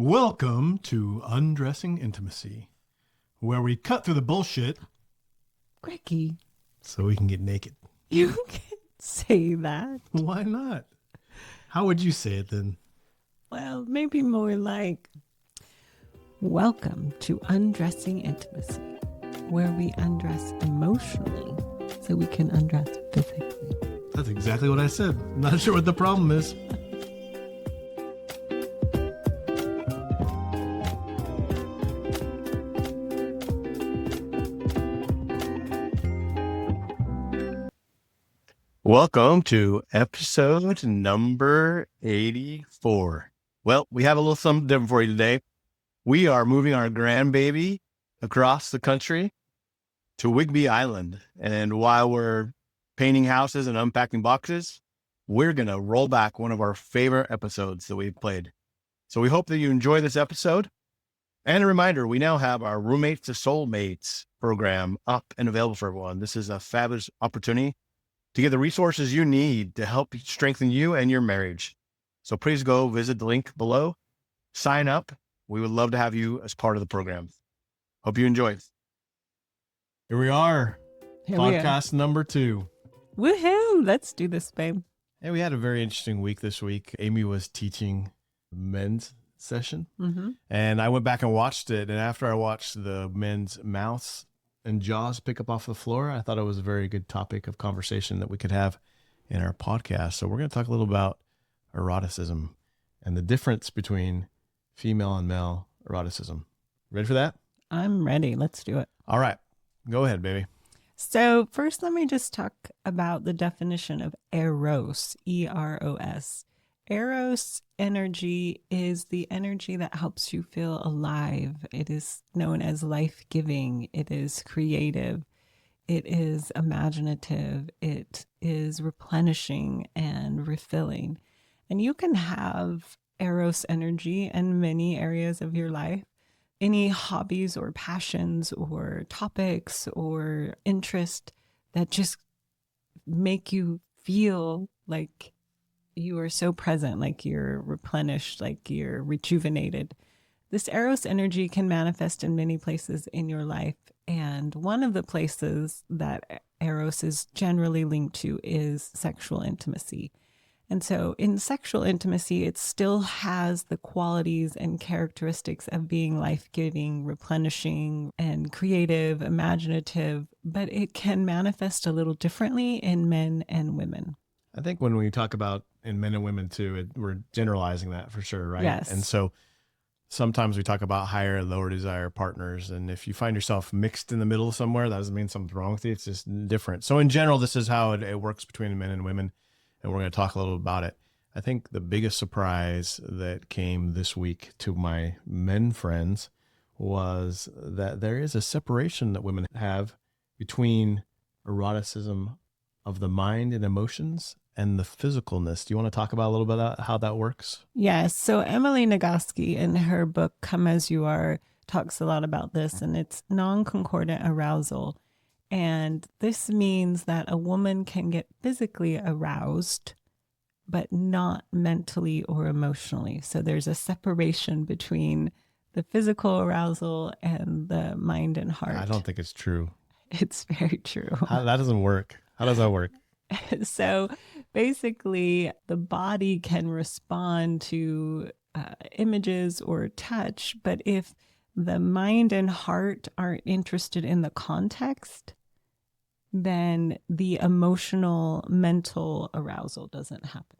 Welcome to Undressing Intimacy, where we cut through the bullshit Greggy, so we can get naked. you can't say that. Why not? How would you say it then? Well, maybe more like, welcome to Undressing Intimacy, where we undress emotionally so we can undress physically. That's exactly what I said. Not sure what the problem is. Welcome to episode number 84. Well, we have a little something different for you today. We are moving our grandbaby across the country to Whidbey Island. And while we're painting houses and unpacking boxes, we're going to roll back one of our favorite episodes that we've played. So we hope that you enjoy this episode. And a reminder, we now have our Roommates to Soulmates program up and available for everyone. This is a fabulous opportunity to get the resources you need to help strengthen you and your marriage. So please go visit the link below, sign up. We would love to have you as part of the program. Hope you enjoy. Here we are, podcast number 2. Woohoo! Let's do this, babe. Hey, we had a very interesting week this week. Amy was teaching men's session, and I went back and watched it. And after I watched the men's mouths and jaws pick up off the floor, I thought it was a very good topic of conversation that we could have in our podcast. So we're going to talk a little about eroticism and the difference between female and male eroticism. Ready for that? I'm ready. Let's do it. All right. Go ahead, baby. So first, let me just talk about the definition of eros, E-R-O-S. Eros energy is the energy that helps you feel alive. It is known as life-giving. It is creative. It is imaginative. It is replenishing and refilling. And you can have eros energy in many areas of your life. Any hobbies or passions or topics or interest that just make you feel like you are so present, like you're replenished, like you're rejuvenated. This eros energy can manifest in many places in your life. And one of the places that eros is generally linked to is sexual intimacy. And so in sexual intimacy, it still has the qualities and characteristics of being life-giving, replenishing, and creative, imaginative, but it can manifest a little differently in men and women. I think when we talk about in men and women too, we're generalizing that for sure, right? Yes. And so sometimes we talk about higher and lower desire partners. And if you find yourself mixed in the middle somewhere, that doesn't mean something's wrong with you. It's just different. So in general, this is how it works between men and women. And we're going to talk a little about it. I think the biggest surprise that came this week to my men friends was that there is a separation that women have between eroticism of the mind and emotions and the physicalness. Do you want to talk about a little bit about how that works? Yes. So Emily Nagoski in her book, Come As You Are, talks a lot about this, and it's non-concordant arousal. And this means that a woman can get physically aroused, but not mentally or emotionally. So there's a separation between the physical arousal and the mind and heart. I don't think it's true. It's very true. That doesn't work. How does that work? So basically, the body can respond to images or touch, but if the mind and heart aren't interested in the context, then the emotional, mental arousal doesn't happen.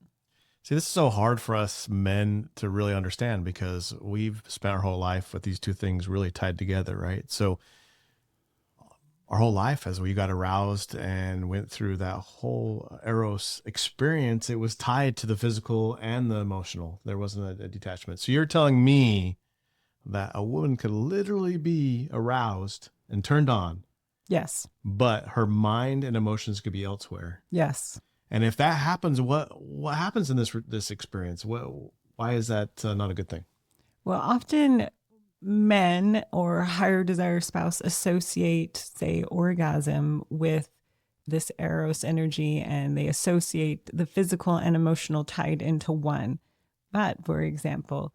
See, this is so hard for us men to really understand because we've spent our whole life with these two things really tied together, right? So our whole life, as we got aroused and went through that whole eros experience, it was tied to the physical and the emotional. There wasn't a detachment. So you're telling me that a woman could literally be aroused and turned on. Yes. But her mind and emotions could be elsewhere. Yes. And if that happens, what happens in this experience? Why is that not a good thing? Well, often men or higher desire spouse associate, say, orgasm with this eros energy, and they associate the physical and emotional tied into one. But for example,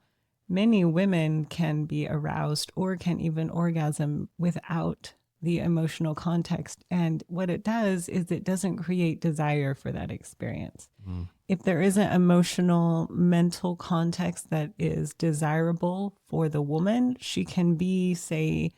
Many women can be aroused or can even orgasm without the emotional context. And what it does is it doesn't create desire for that experience. Mm. If there isn't emotional, mental context that is desirable for the woman, she can be, say,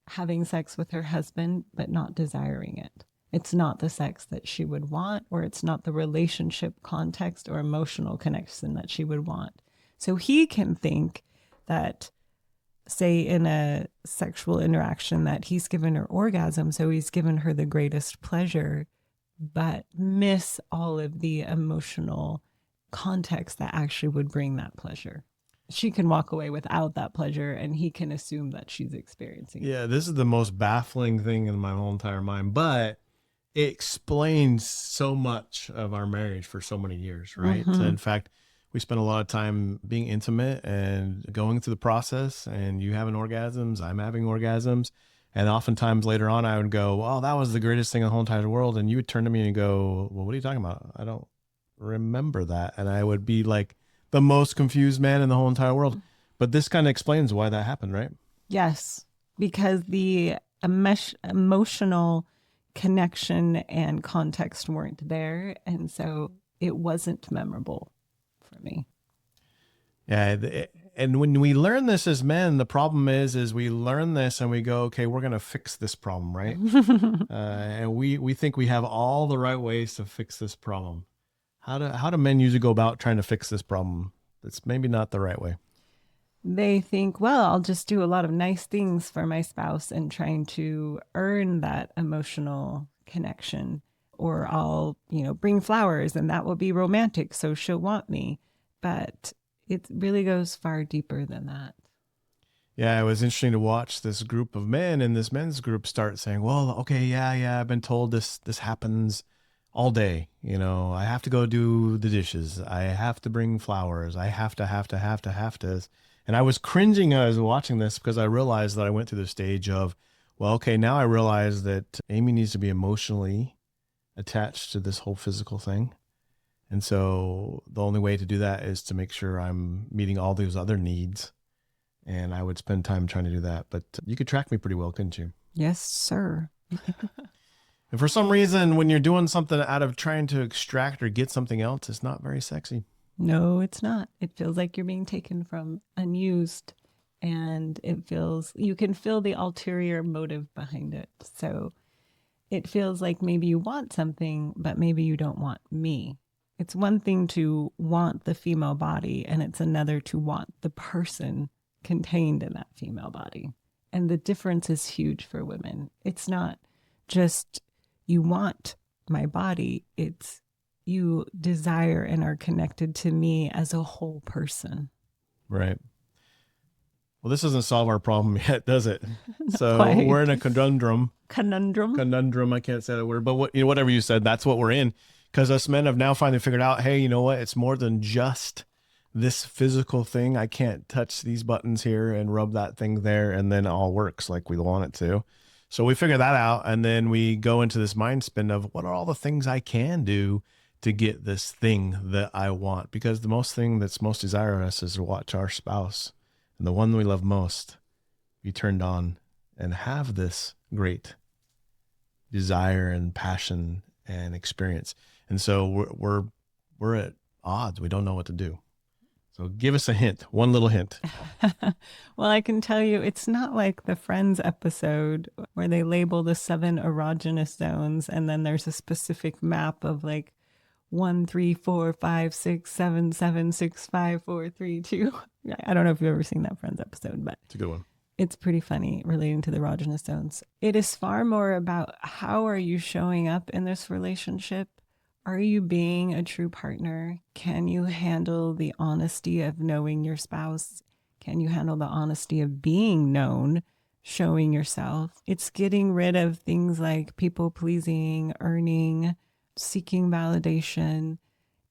having sex with her husband, but not desiring it. It's not the sex that she would want, or it's not the relationship context or emotional connection that she would want. So he can think that, say, in a sexual interaction, that he's given her orgasm, so he's given her the greatest pleasure, but miss all of the emotional context that actually would bring that pleasure. She can walk away without that pleasure, and he can assume that she's experiencing it. Yeah, this is the most baffling thing in my whole entire mind, but it explains so much of our marriage for so many years, right? Mhm. In fact, we spent a lot of time being intimate and going through the process, and you having orgasms, I'm having orgasms. And oftentimes later on, I would go, "Oh, that was the greatest thing in the whole entire world." And you would turn to me and go, "Well, what are you talking about? I don't remember that." And I would be like the most confused man in the whole entire world. But this kind of explains why that happened, right? Yes, because the emotional connection and context weren't there. And so it wasn't memorable for me. Yeah, and when we learn this as men, the problem is we learn this and we go, okay, we're gonna fix this problem, right? And we think we have all the right ways to fix this problem. How do men usually go about trying to fix this problem? That's maybe not the right way. They think, well, I'll just do a lot of nice things for my spouse and trying to earn that emotional connection. Or I'll, bring flowers and that will be romantic, so she'll want me. But it really goes far deeper than that. Yeah, it was interesting to watch this group of men in this men's group start saying, "Well, okay, yeah, I've been told this happens all day. I have to go do the dishes. I have to bring flowers. I have to." And I was cringing as I was watching this because I realized that I went through the stage of, well, okay, now I realize that Amy needs to be emotionally attached to this whole physical thing. And so the only way to do that is to make sure I'm meeting all those other needs, and I would spend time trying to do that. But you could track me pretty well, couldn't you? Yes, sir. And for some reason, when you're doing something out of trying to extract or get something else, it's not very sexy. No, it's not. It feels like you're being taken from, unused, and you can feel the ulterior motive behind it. So it feels like maybe you want something, but maybe you don't want me. It's one thing to want the female body, and it's another to want the person contained in that female body. And the difference is huge for women. It's not just you want my body, it's you desire and are connected to me as a whole person. Right. Well, this doesn't solve our problem yet, does it? So quite. we're in a conundrum. Conundrum. I can't say that word, but whatever you said, that's what we're in. Because us men have now finally figured out, hey, you know what? It's more than just this physical thing. I can't touch these buttons here and rub that thing there, and then it all works like we want it to. So we figure that out, and then we go into this mind spin of what are all the things I can do to get this thing that I want? Because the most thing that's most desirous is to watch our spouse and the one we love most be turned on and have this great desire and passion and experience. And so we're at odds. We don't know what to do. So give us a hint, one little hint. Well, I can tell you, it's not like the Friends episode where they label the 7 erogenous zones and then there's a specific map of like 1, 3, 4, 5, 6, 7, 7, 6, 5, 4, 3, 2. I don't know if you've ever seen that Friends episode, but It's a good one. it's pretty funny relating to the erogenous zones. It is far more about how are you showing up in this relationship? Are you being a true partner? Can you handle the honesty of knowing your spouse? Can you handle the honesty of being known, showing yourself? It's getting rid of things like people pleasing, earning, seeking validation,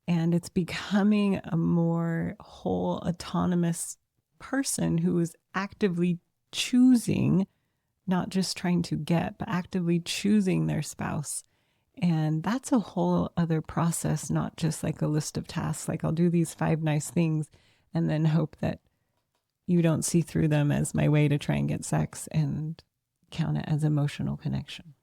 and it's becoming a more whole, autonomous person who is actively choosing, not just trying to get, but actively choosing their spouse. And that's a whole other process, not just like a list of tasks. Like I'll do these 5 nice things and then hope that you don't see through them as my way to try and get sex and count it as emotional connection.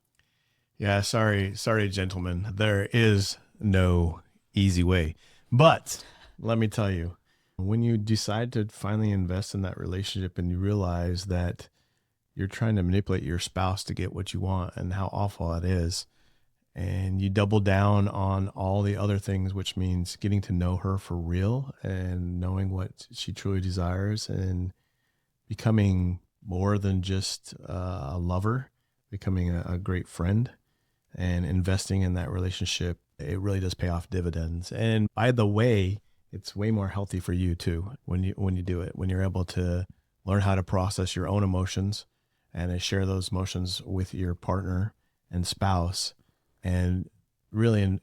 Yeah, sorry, gentlemen. There is no easy way. But let me tell you, when you decide to finally invest in that relationship and you realize that you're trying to manipulate your spouse to get what you want and how awful it is, and you double down on all the other things, which means getting to know her for real and knowing what she truly desires and becoming more than just a lover, becoming a great friend and investing in that relationship, it really does pay off dividends. And by the way, it's way more healthy for you too when you do it, when you're able to learn how to process your own emotions and to share those emotions with your partner and spouse and really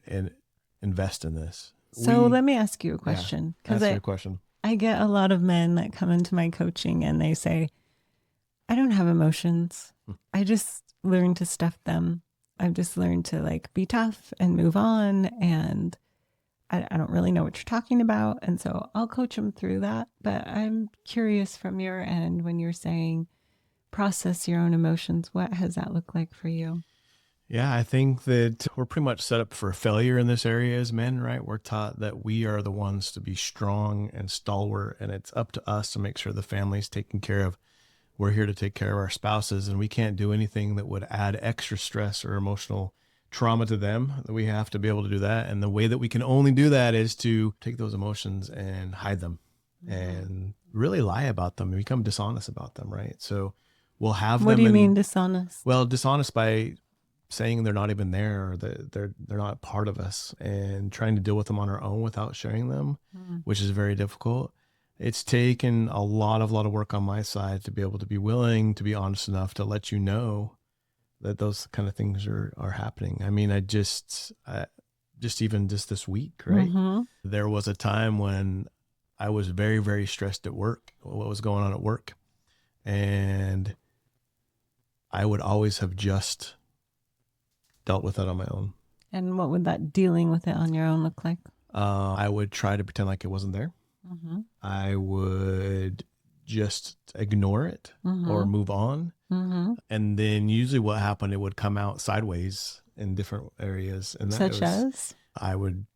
invest in this. So let me ask you a question. Ask me a question. I get a lot of men that come into my coaching and they say, I don't have emotions. I just learned to stuff them. I've just learned to like be tough and move on. And I don't really know what you're talking about. And so I'll coach them through that. But I'm curious from your end, when you're saying process your own emotions, what has that looked like for you? Yeah, I think that we're pretty much set up for failure in this area as men, right? We're taught that we are the ones to be strong and stalwart, and it's up to us to make sure the family's taken care of. We're here to take care of our spouses, and we can't do anything that would add extra stress or emotional trauma to them. We have to be able to do that. And the way that we can only do that is to take those emotions and hide them and really lie about them and become dishonest about them, right? So we'll have them. What do you mean dishonest? Well, dishonest by saying they're not even there or that they're not part of us and trying to deal with them on our own without sharing them, which is very difficult. It's taken a lot of work on my side to be able to be willing to be honest enough to let you know that those kind of things are happening. I mean, just this week, right? There was a time when I was very, very stressed at work, what was going on at work. And I would always have just dealt with that on my own. And what would that dealing with it on your own look like? I would try to pretend like it wasn't there. I would just ignore it or move on. And then usually what happened, it would come out sideways in different areas. And Such as? I would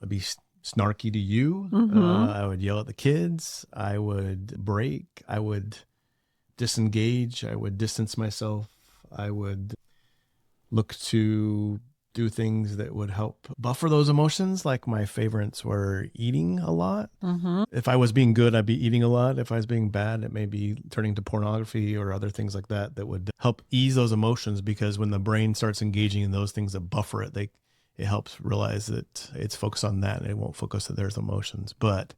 be snarky to you. I would yell at the kids. I would break. I would disengage. I would distance myself. I would look to do things that would help buffer those emotions. Like my favorites were eating a lot. If I was being good, I'd be eating a lot. If I was being bad, it may be turning to pornography or other things like that that would help ease those emotions, because when the brain starts engaging in those things that buffer it, it helps realize that it's focused on that and it won't focus on there's emotions. But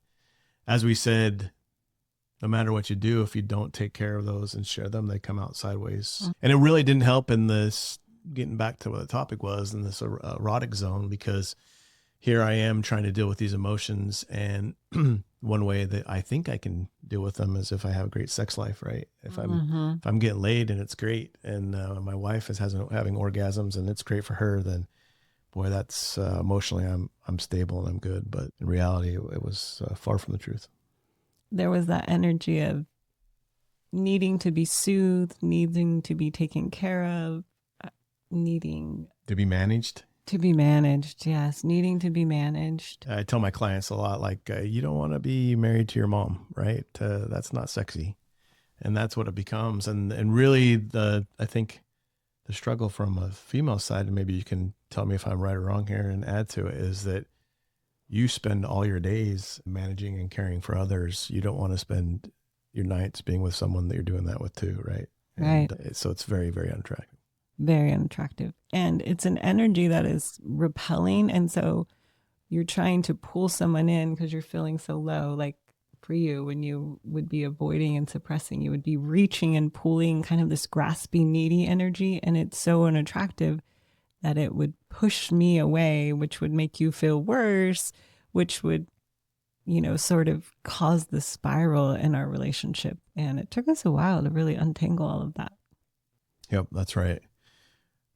as we said, no matter what you do, if you don't take care of those and share them, they come out sideways. And it really didn't help in this, getting back to what the topic was, in this erotic zone, because here I am trying to deal with these emotions. And one way that I think I can deal with them is if I have a great sex life, right? If I'm getting laid and it's great, and my wife is having orgasms and it's great for her, then boy, that's emotionally I'm stable and I'm good. But in reality, it was far from the truth. There was that energy of needing to be soothed, needing to be taken care of, needing to be managed. Yes, needing to be managed. I tell my clients a lot, like, you don't want to be married to your mom, right? That's not sexy. And that's what it becomes. And really I think the struggle from a female side, and maybe you can tell me if I'm right or wrong here and add to it, is that you spend all your days managing and caring for others. You don't want to spend your nights being with someone that you're doing that with too, right? Right. So it's very, very unattractive. Very unattractive. And it's an energy that is repelling. And so you're trying to pull someone in because you're feeling so low. Like for you, when you would be avoiding and suppressing, you would be reaching and pulling, kind of this grasping, needy energy. And it's so unattractive that it would push me away, which would make you feel worse, which would, sort of cause the spiral in our relationship. And it took us a while to really untangle all of that. Yep, that's right.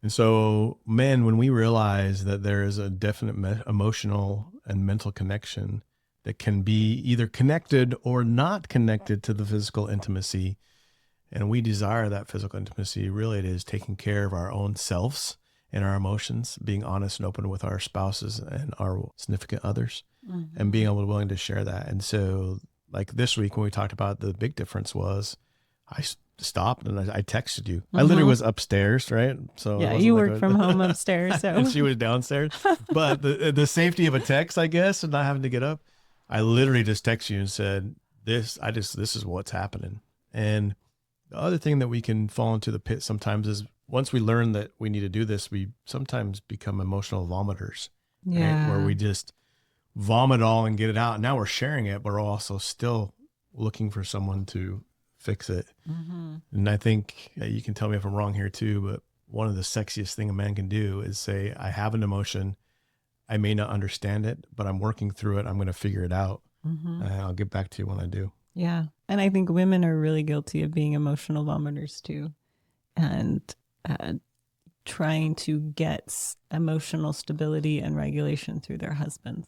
And so, men, when we realize that there is a definite emotional and mental connection, that can be either connected or not connected to the physical intimacy. And we desire that physical intimacy. Really, it is taking care of our own selves and our emotions, being honest and open with our spouses and our significant others, and being able to willing to share that. And so like this week when we talked about, the big difference was I stopped and I texted you. I literally was upstairs, right? So yeah, you work from home upstairs, so and she was downstairs. But the safety of a text, I guess, and not having to get up, I literally just texted you and said, this is what's happening. And the other thing that we can fall into the pit sometimes is once we learn that we need to do this, we sometimes become emotional vomiters, right? Where we just vomit all and get it out. Now we're sharing it, but we're also still looking for someone to fix it. And I think you can tell me if I'm wrong here too, but one of the sexiest thing a man can do is say, I have an emotion. I may not understand it, but I'm working through it. I'm going to figure it out. And I'll get back to you when I do. Yeah. And I think women are really guilty of being emotional vomiters too. And trying to get emotional stability and regulation through their husbands.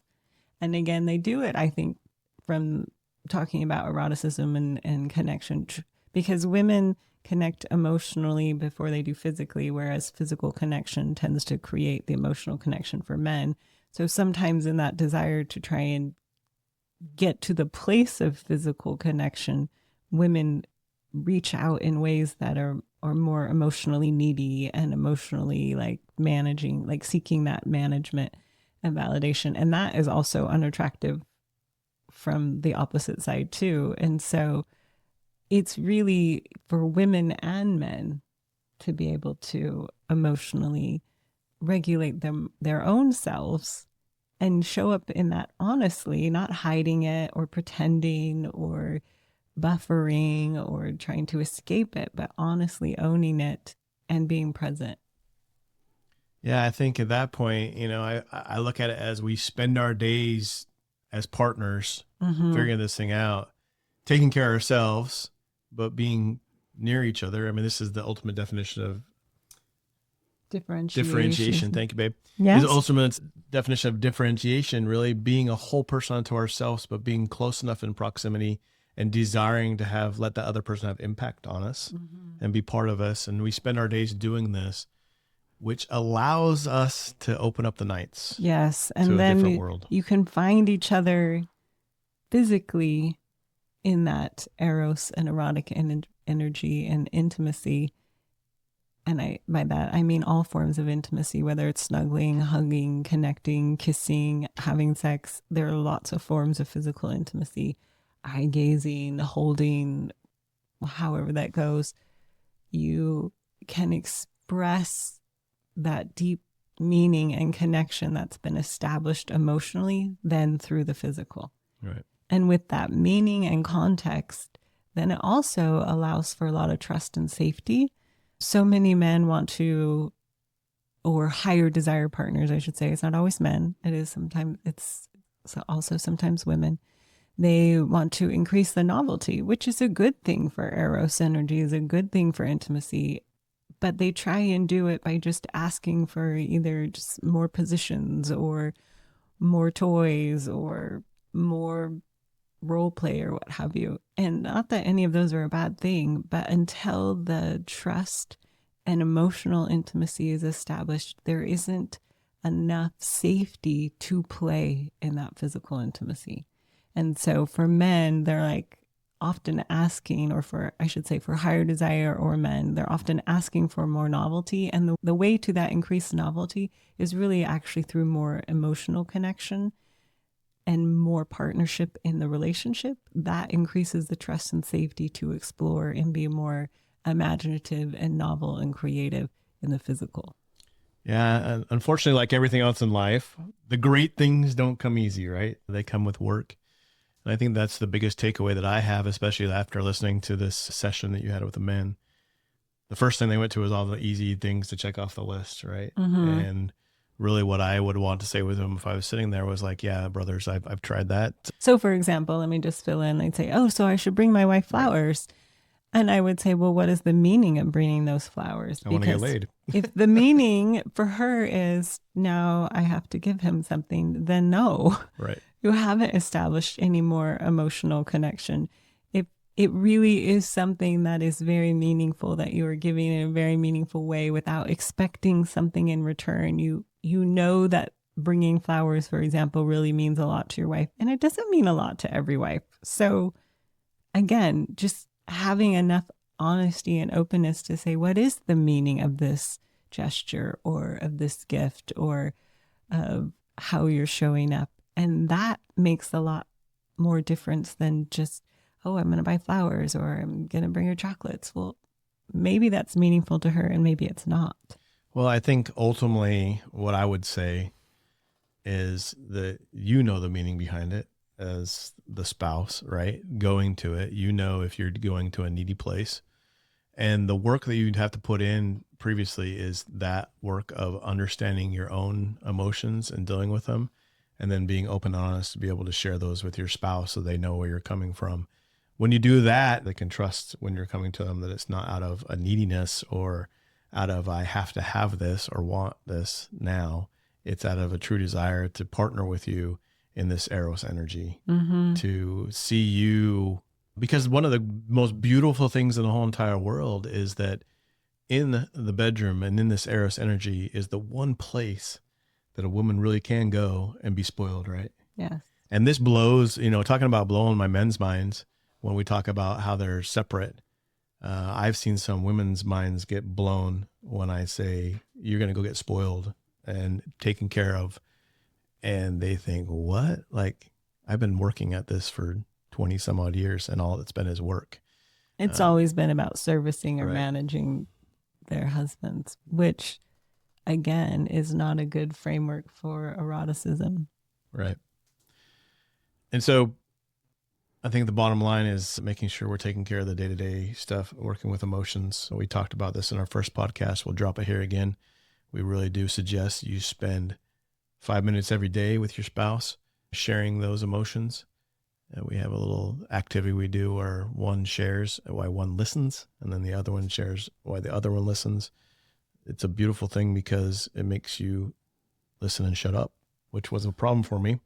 And again, they do it, I think, from talking about eroticism and connection, because women connect emotionally before they do physically, whereas physical connection tends to create the emotional connection for men. So sometimes in that desire to try and get to the place of physical connection, women reach out in ways that are more emotionally needy and emotionally like managing, like seeking that management and validation. And that is also unattractive from the opposite side too. And so it's really for women and men to be able to emotionally regulate their own selves and show up in that honestly, not hiding it or pretending or buffering or trying to escape it, but honestly owning it and being present. Yeah, I think at that point, I look at it as we spend our days as partners figuring this thing out, taking care of ourselves, but being near each other. I mean, this is the ultimate definition of differentiation. Thank you, babe. Yes. Is the ultimate definition of differentiation, really being a whole person unto ourselves, but being close enough in proximity and desiring to let that other person have impact on us and be part of us. And we spend our days doing this, which allows us to open up the nights. Yes. And to then a different world. You can find each other physically in that eros and erotic energy and intimacy. And by that, I mean all forms of intimacy, whether it's snuggling, hugging, connecting, kissing, having sex. There are lots of forms of physical intimacy, eye gazing, holding, however that goes. You can express that deep meaning and connection that's been established emotionally then through the physical. Right. And with that meaning and context, then it also allows for a lot of trust and safety. So many men want to, or higher desire partners, I should say. It's not always men. It is sometimes, it's also sometimes women. They want to increase the novelty, which is a good thing for eros energy, is a good thing for intimacy. But they try and do it by just asking for either just more positions or more toys or more role play or what have you. And not that any of those are a bad thing, but until the trust and emotional intimacy is established, there isn't enough safety to play in that physical intimacy. And so for men, they're like often asking, or for, I should say, for higher desire or men, they're often asking for more novelty. And the way to that increased novelty is really actually through more emotional connection and more partnership in the relationship. That increases the trust and safety to explore and be more imaginative and novel and creative in the physical. Yeah. And unfortunately, like everything else in life, the great things don't come easy, right? They come with work. And I think that's the biggest takeaway that I have, especially after listening to this session that you had with the men. The first thing they went to was all the easy things to check off the list, right? And really what I would want to say with them if I was sitting there was like, yeah, brothers, I've tried that. So for example, let me just fill in. I'd say, oh, so I should bring my wife flowers. Right. And I would say, well, what is the meaning of bringing those flowers? I want to get laid. If the meaning for her is now I have to give him something, then no. Right. who haven't established any more emotional connection. If it really is something that is very meaningful, that you are giving in a very meaningful way without expecting something in return, you know that bringing flowers, for example, really means a lot to your wife, and it doesn't mean a lot to every wife. So again, just having enough honesty and openness to say, what is the meaning of this gesture or of this gift or of how you're showing up? And that makes a lot more difference than just, oh, I'm going to buy flowers or I'm going to bring her chocolates. Well, maybe that's meaningful to her and maybe it's not. Well, I think ultimately what I would say is that you know the meaning behind it as the spouse, right? Going to it, you know, if you're going to a needy place. And the work that you'd have to put in previously is that work of understanding your own emotions and dealing with them, and then being open and honest to be able to share those with your spouse so they know where you're coming from. When you do that, they can trust when you're coming to them that it's not out of a neediness or out of I have to have this or want this now. It's out of a true desire to partner with you in this Eros energy, to see you. Because one of the most beautiful things in the whole entire world is that in the bedroom and in this Eros energy is the one place that a woman really can go and be spoiled, right? Yes. And this blows, talking about blowing my men's minds when we talk about how they're separate. I've seen some women's minds get blown when I say, you're going to go get spoiled and taken care of. And they think, what? Like, I've been working at this for 20 some odd years and all that's been is work. It's always been about servicing or right. managing their husbands, which again is not a good framework for eroticism. Right. And so I think the bottom line is making sure we're taking care of the day-to-day stuff, working with emotions. We talked about this in our first podcast. We'll drop it here again. We really do suggest you spend 5 minutes every day with your spouse, sharing those emotions. We have a little activity we do where one shares why one listens, and then the other one shares why the other one listens. It's a beautiful thing because it makes you listen and shut up, which was a problem for me.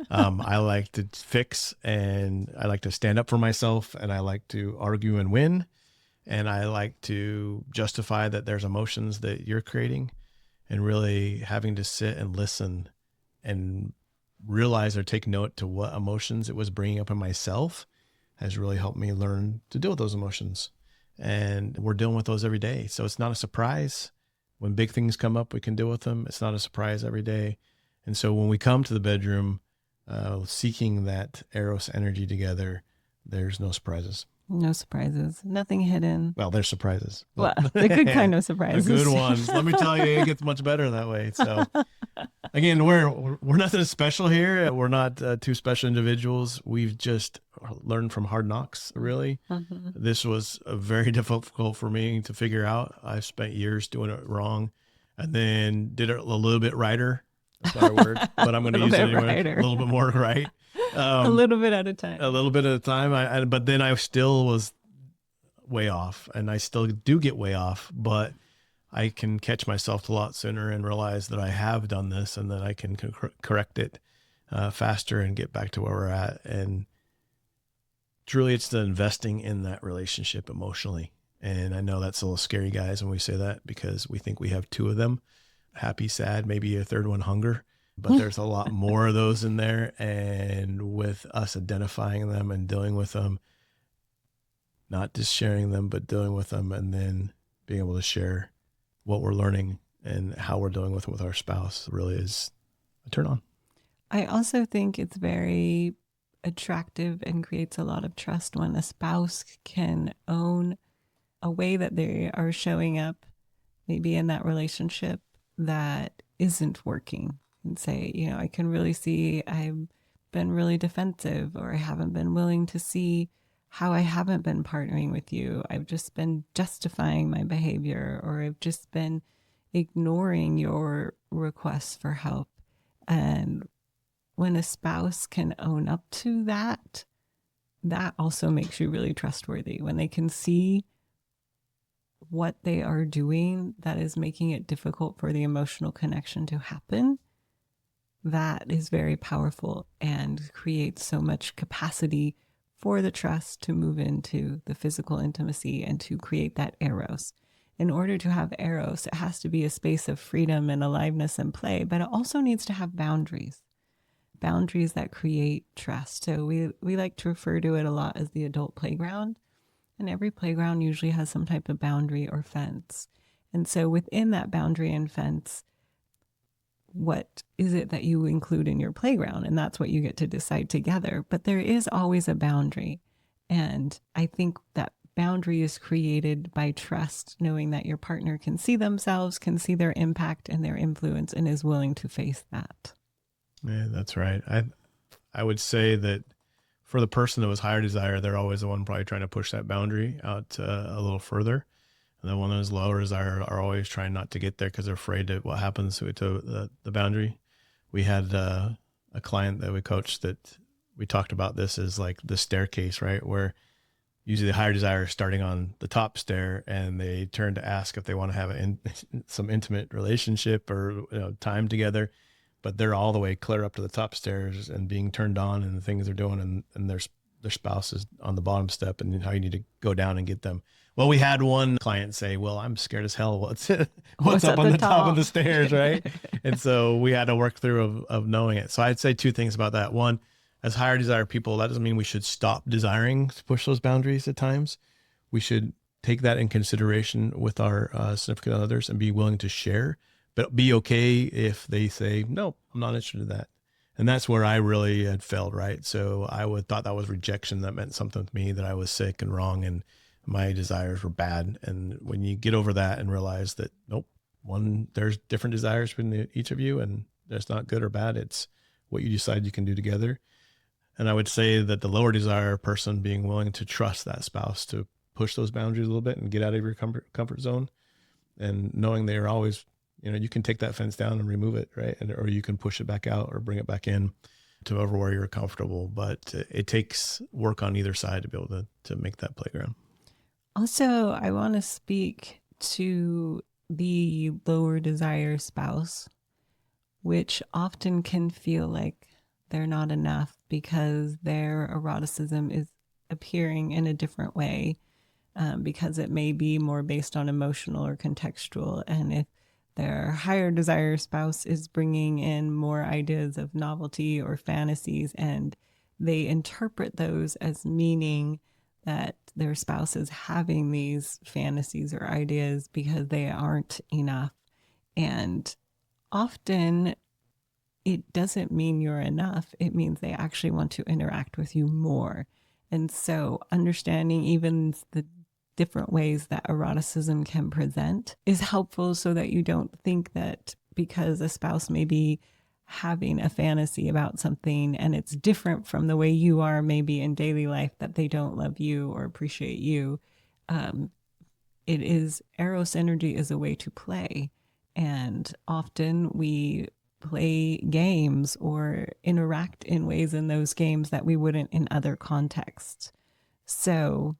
I like to fix, and I like to stand up for myself, and I like to argue and win. And I like to justify that there's emotions that you're creating, and really having to sit and listen and realize or take note to what emotions it was bringing up in myself has really helped me learn to deal with those emotions. And we're dealing with those every day. So it's not a surprise. When big things come up, we can deal with them. It's not a surprise every day. And so when we come to the bedroom, seeking that Eros energy together, there's no surprises. No surprises. Nothing hidden. Well, there's surprises. Well, the good kind of surprises. The good ones. Let me tell you, it gets much better that way. So again, we're nothing special here. We're not two special individuals. We've just learned from hard knocks, really. This was very difficult for me to figure out. I've spent years doing it wrong and then did it a little bit righter. That's not a word, but I'm going to use it anyway. A little bit more right. A little bit at a time. A little bit at a time. But then I still was way off, and I still do get way off, but I can catch myself a lot sooner and realize that I have done this and that I can correct it faster and get back to where we're at. And truly, it's the investing in that relationship emotionally. And I know that's a little scary, guys, when we say that, because we think we have two of them, happy, sad, maybe a third one, hunger. But there's a lot more of those in there. And with us identifying them and dealing with them, not just sharing them, but dealing with them, and then being able to share what we're learning and how we're dealing with them with our spouse really is a turn on. I also think it's very attractive and creates a lot of trust when a spouse can own a way that they are showing up, maybe in that relationship that isn't working, and say, I can really see I've been really defensive, or I haven't been willing to see how I haven't been partnering with you. I've just been justifying my behavior, or I've just been ignoring your requests for help. And when a spouse can own up to that, that also makes you really trustworthy. When they can see what they are doing that is making it difficult for the emotional connection to happen, that is very powerful and creates so much capacity for the trust to move into the physical intimacy and to create that eros. In order to have eros, it has to be a space of freedom and aliveness and play, but it also needs to have boundaries, boundaries that create trust. So we like to refer to it a lot as the adult playground. And every playground usually has some type of boundary or fence. And so within that boundary and fence, what is it that you include in your playground? And that's what you get to decide together. But there is always a boundary. And I think that boundary is created by trust, knowing that your partner can see themselves, can see their impact and their influence, and is willing to face that. Yeah, that's right. I would say that for the person that was higher desire, they're always the one probably trying to push that boundary out a little further. And the one that was lower desire are always trying not to get there because they're afraid of what happens to the boundary. We had a client that we coached that we talked about this as like the staircase, right? Where usually the higher desire is starting on the top stair and they turn to ask if they want to have some intimate relationship or time together. But they're all the way clear up to the top stairs and being turned on and the things they're doing and their spouse is on the bottom step and how you need to go down and get them. Well, we had one client say, well, I'm scared as hell. What's up on the top of the stairs, right? And so we had to work through of knowing it. So I'd say two things about that. One, as higher desire people, that doesn't mean we should stop desiring to push those boundaries at times. We should take that in consideration with our significant others and be willing to share, but be okay if they say, no, I'm not interested in that. And that's where I really had failed, right? So I thought that was rejection. That meant something to me, that I was sick and wrong and my desires were bad. And when you get over that and realize that, nope, there's different desires between each of you and that's not good or bad. It's what you decide you can do together. And I would say that the lower desire person being willing to trust that spouse to push those boundaries a little bit and get out of your comfort zone and knowing they are always, you can take that fence down and remove it, right? Or you can push it back out or bring it back in to over where you're comfortable. But it takes work on either side to be able to make that playground. Also, I want to speak to the lower desire spouse, which often can feel like they're not enough because their eroticism is appearing in a different way, because it may be more based on emotional or contextual. And if their higher desire spouse is bringing in more ideas of novelty or fantasies, and they interpret those as meaning that their spouse is having these fantasies or ideas because they aren't enough. And often it doesn't mean you're enough. It means they actually want to interact with you more. And so understanding even the different ways that eroticism can present is helpful so that you don't think that because a spouse may be having a fantasy about something and it's different from the way you are maybe in daily life, that they don't love you or appreciate you. Eros energy is a way to play. And often we play games or interact in ways in those games that we wouldn't in other contexts. So,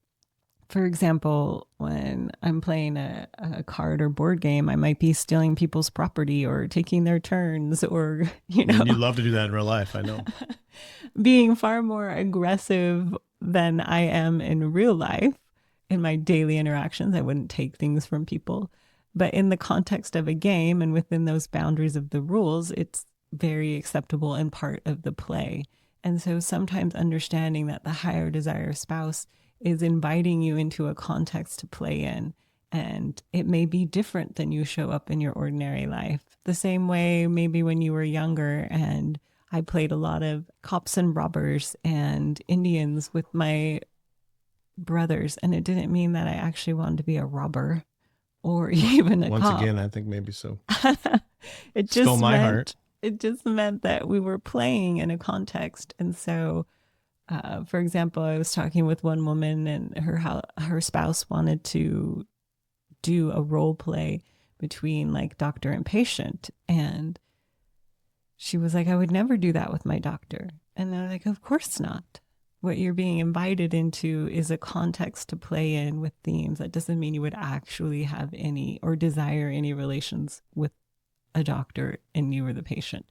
for example, when I'm playing a card or board game, I might be stealing people's property or taking their turns or, And you love to do that in real life, I know. Being far more aggressive than I am in real life. In my daily interactions, I wouldn't take things from people. But in the context of a game and within those boundaries of the rules, it's very acceptable and part of the play. And so sometimes understanding that the higher desire spouse is inviting you into a context to play in, and it may be different than you show up in your ordinary life. The same way maybe when you were younger and I played a lot of cops and robbers and Indians with my brothers, and it didn't mean that I actually wanted to be a robber or even a Once cop. again, I think maybe so. It just stole my heart. It just meant that we were playing in a context. And so, for example, I was talking with one woman and her spouse wanted to do a role play between like doctor and patient. And she was like, I would never do that with my doctor. And they're like, of course not. What you're being invited into is a context to play in with themes. That doesn't mean you would actually have any or desire any relations with a doctor and you were the patient.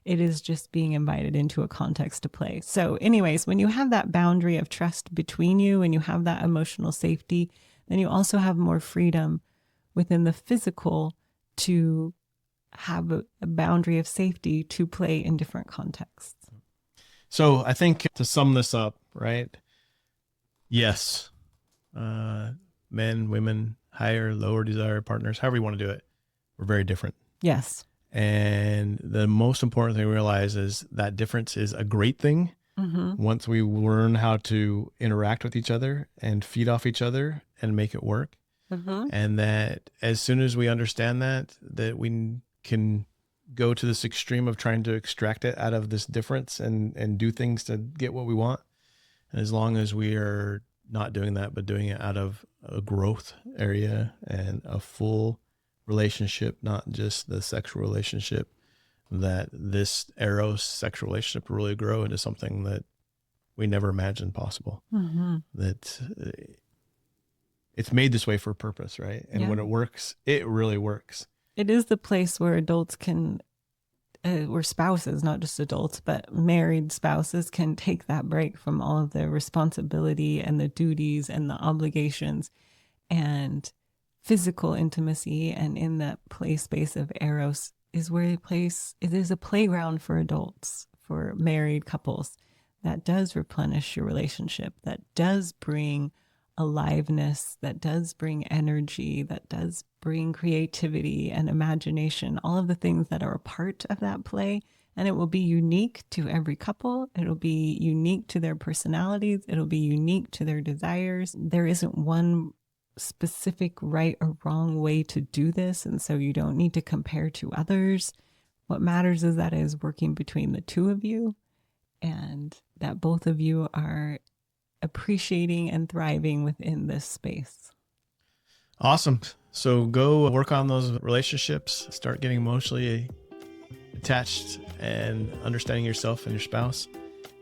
It is just being invited into a context to play. So anyways, when you have that boundary of trust between you and you have that emotional safety, then you also have more freedom within the physical to have a boundary of safety to play in different contexts. So I think to sum this up, right? Yes. Men, women, higher, lower desire partners, however you want to do it, we're very different. Yes. And the most important thing to realize is that difference is a great thing. Once we learn how to interact with each other and feed off each other and make it work. And that as soon as we understand that we can go to this extreme of trying to extract it out of this difference and do things to get what we want. And as long as we are not doing that, but doing it out of a growth area and a full relationship, not just the sexual relationship, that this eros sexual relationship will really grow into something that we never imagined possible. That it's made this way for a purpose, right? And when it works, it really works. It is the place where adults can, where spouses, not just adults, but married spouses can take that break from all of the responsibility and the duties and the obligations and physical intimacy. And in that play space of eros is where it is a playground for adults, for married couples that does replenish your relationship, that does bring aliveness, that does bring energy, that does bring creativity and imagination, all of the things that are a part of that play. And it will be unique to every couple. It'll be unique to their personalities. It'll be unique to their desires. There isn't one specific right or wrong way to do this. And so you don't need to compare to others. What matters is that it is working between the two of you and that both of you are appreciating and thriving within this space. Awesome. So go work on those relationships, start getting emotionally attached and understanding yourself and your spouse.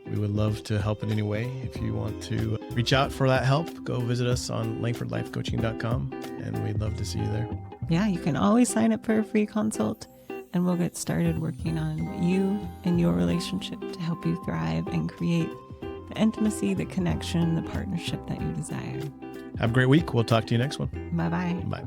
We would love to help in any way. If you want to reach out for that help, go visit us on langfordlifecoaching.com and we'd love to see you there. Yeah, you can always sign up for a free consult and we'll get started working on you and your relationship to help you thrive and create the intimacy, the connection, the partnership that you desire. Have a great week. We'll talk to you next one. Bye-bye. Bye.